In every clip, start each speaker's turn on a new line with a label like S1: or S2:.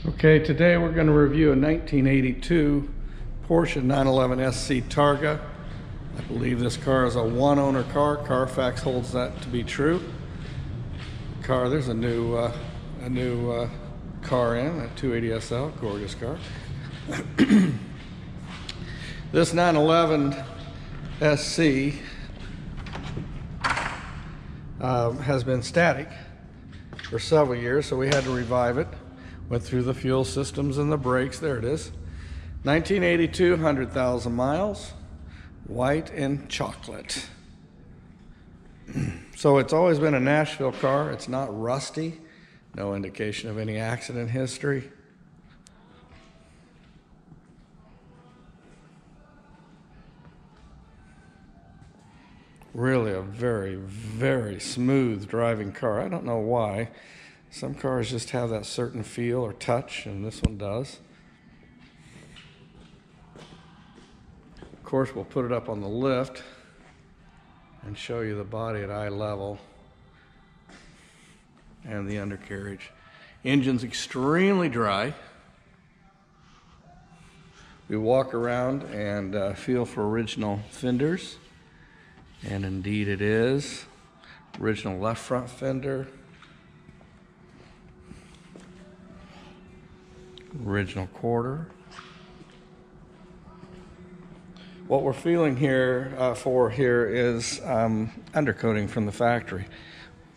S1: Okay, today we're going to review a 1982 Porsche 911 SC Targa. I believe this car is a one-owner car. Carfax holds that to be true. There's a new car in, a 280 SL, gorgeous car. This 911 SC has been static for several years, so we had to revive it. Went through the fuel systems and the brakes. There it is. 1982, 100,000 miles, white and chocolate. So it's always been a Nashville car. It's not rusty. No indication of any accident history. Really a very, very smooth driving car. I don't know why. Some cars just have that certain feel or touch, and this one does. Of course, we'll put it up on the lift and show you the body at eye level and the undercarriage. Engine's extremely dry. We walk around and feel for original fenders, and indeed it is. Original left front fender. Original quarter. What we're feeling here is undercoating from the factory.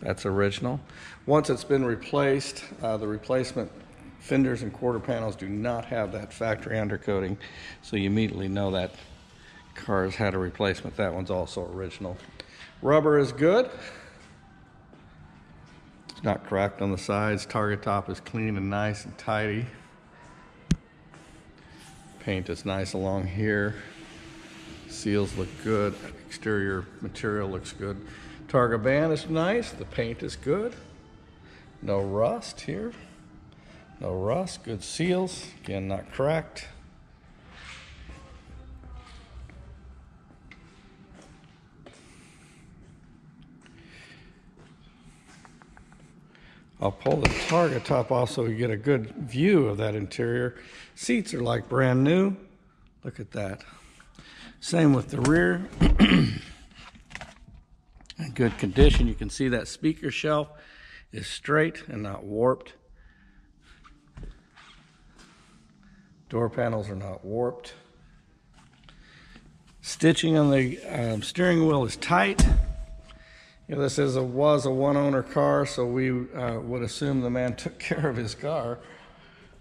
S1: That's original. Once it's been replaced, the replacement fenders and quarter panels do not have that factory undercoating, so you immediately know that car's had a replacement. That one's also original. Rubber is good. It's not cracked on the sides. Target top is clean and nice and tidy. Paint is nice along here. Seals look good. Exterior material looks good. Targa band is nice. The paint is good. No rust here. No rust. Good seals. Again, not cracked. I'll pull the Targa top off so we get a good view of that interior. Seats are like brand new. Look at that. Same with the rear. In good condition. You can see that speaker shelf is straight and not warped. Door panels are not warped. Stitching on the steering wheel is tight. You know, this was a one-owner car, so we would assume the man took care of his car.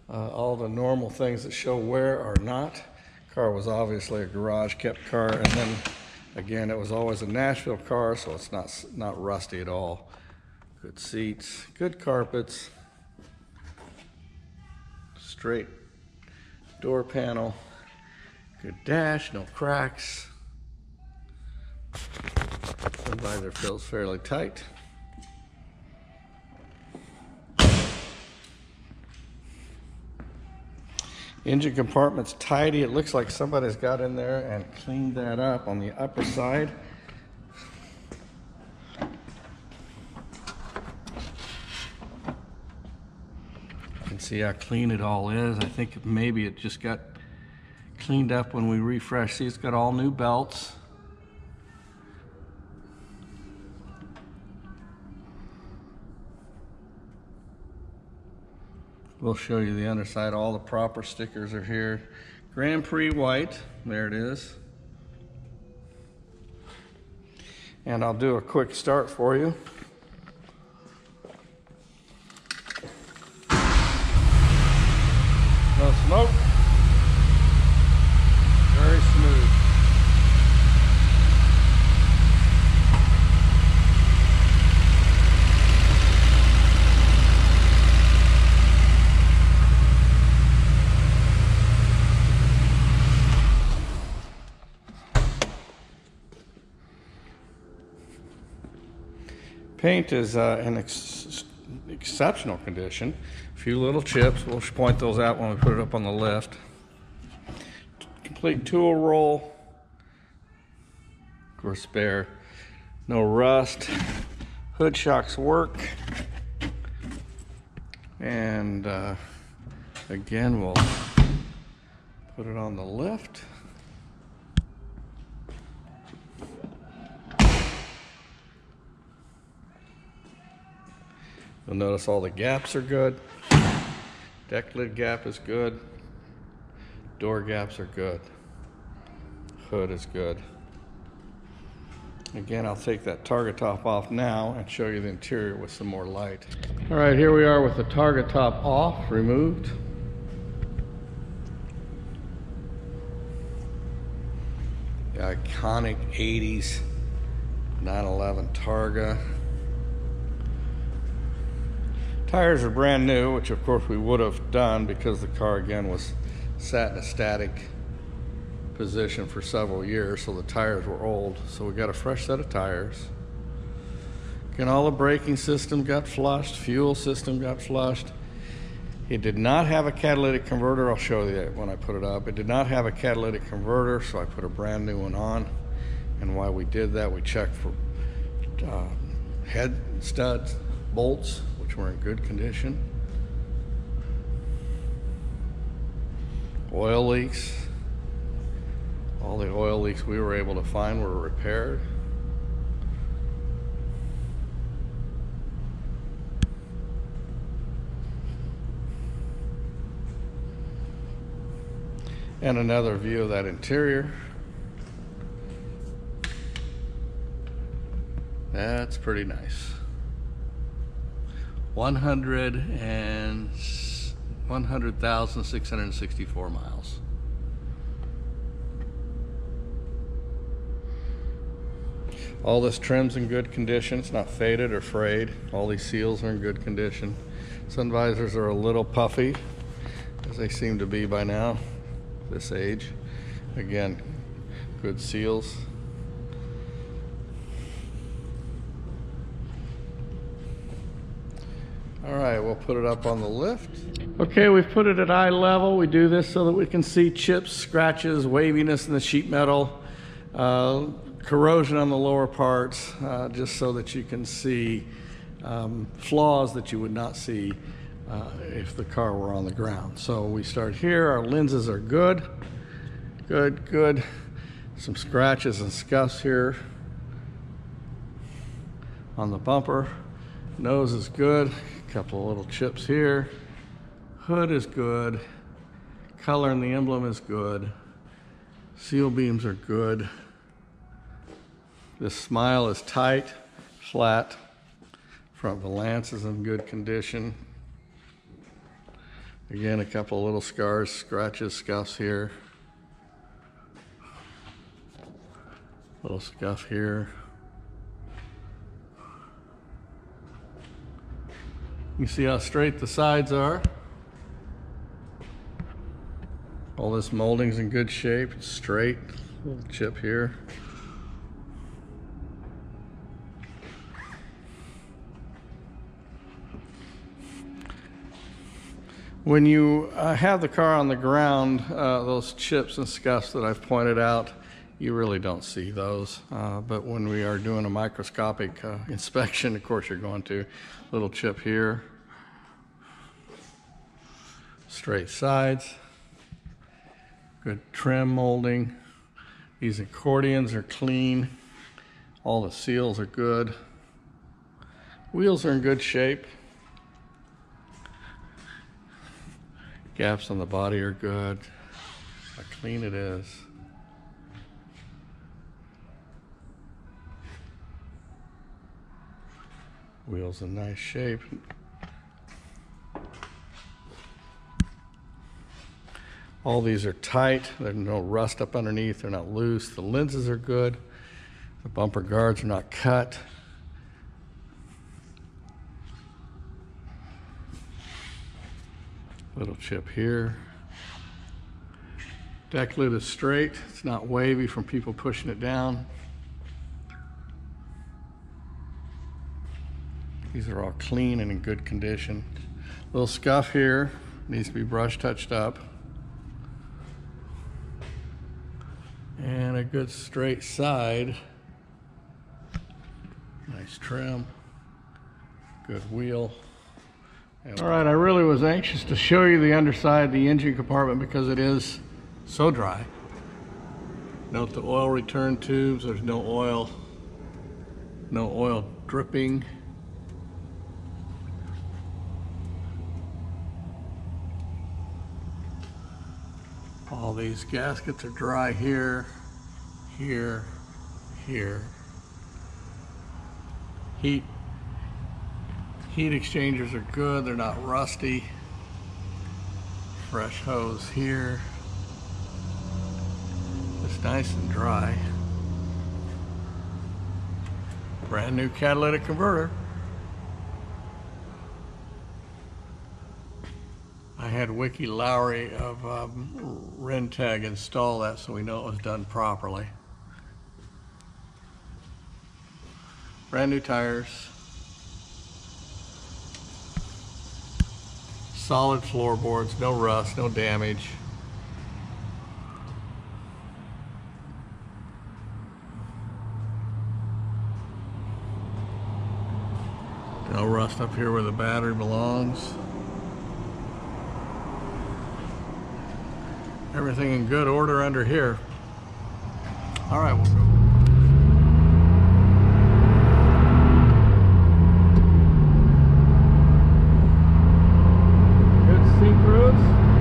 S1: All the normal things that show wear are not. Car was obviously a garage-kept car, and then again, it was always a Nashville car, so it's not rusty at all. Good seats, good carpets, straight door panel, good dash, no cracks. The visor feels fairly tight. Engine compartment's tidy. It looks like somebody's got in there and cleaned that up on the upper side. You can see how clean it all is. I think maybe it just got cleaned up when we refreshed. See, it's got all new belts. We'll show you the underside. All the proper stickers are here. Grand Prix white, there it is. And I'll do a quick start for you. No smoke. Very smooth. Paint is in exceptional condition. A few little chips. We'll point those out when we put it up on the lift. Complete tool roll. Of course, spare. No rust. Hood shocks work. And Again, we'll put it on the lift. You'll notice all the gaps are good. Deck lid gap is good. Door gaps are good. Hood is good. Again, I'll take that Targa top off now and show you the interior with some more light. All right, here we are with the Targa top off, removed. The iconic 80s 911 Targa. Tires are brand new, which of course we would have done because the car again was sat in a static position for several years, so the tires were old. So we got a fresh set of tires. Again, all the braking system got flushed, fuel system got flushed. It did not have a catalytic converter. I'll show you that when I put it up. It did not have a catalytic converter, so I put a brand new one on. And while we did that, we checked for head studs, bolts, which were in good condition. Oil leaks. All the oil leaks we were able to find were repaired. And another view of that interior. That's pretty nice. 100,664 miles. All this trim's in good condition. It's not faded or frayed. All these seals are in good condition. Sun visors are a little puffy, as they seem to be by now, this age. Again, good seals. All right, we'll put it up on the lift. Okay, we've put it at eye level. We do this so that we can see chips, scratches, waviness in the sheet metal, corrosion on the lower parts, just so that you can see flaws that you would not see if the car were on the ground. So we start here. Our lenses are good. Good. Some scratches and scuffs here on the bumper. Nose is good. Couple of little chips here. Hood is good. Color in the emblem is good. Seal beams are good. This smile is tight, flat. Front valance is in good condition. Again, a couple of little scars, scratches, scuffs here. Little scuff here. You see how straight the sides are. All this molding's in good shape. It's straight. Little chip here. When you have the car on the ground, those chips and scuffs that I've pointed out, you really don't see those. But when we are doing a microscopic inspection, of course you're going to. Little chip here. Straight sides. Good trim molding. These accordions are clean. All the seals are good. Wheels are in good shape. Gaps on the body are good. How clean it is. Wheels in nice shape. All these are tight. There's no rust up underneath. They're not loose. The lenses are good. The bumper guards are not cut. Little chip here. Deck lid is straight. It's not wavy from people pushing it down. These are all clean and in good condition. Little scuff here. Needs to be brush touched up. And a good straight side. Nice trim. Good wheel. All right, I really was anxious to show you the underside, the engine compartment, because it is so dry. Note the oil return tubes. There's no oil dripping. All these gaskets are dry here, here, here. Heat exchangers are good, they're not rusty. Fresh hose here. It's nice and dry. Brand new catalytic converter. I had Wiki Lowry of Rentag install that so we know it was done properly. Brand new tires. Solid floorboards, no rust, no damage. No rust up here where the battery belongs. Everything in good order under here. All right, we'll go. Good synchros.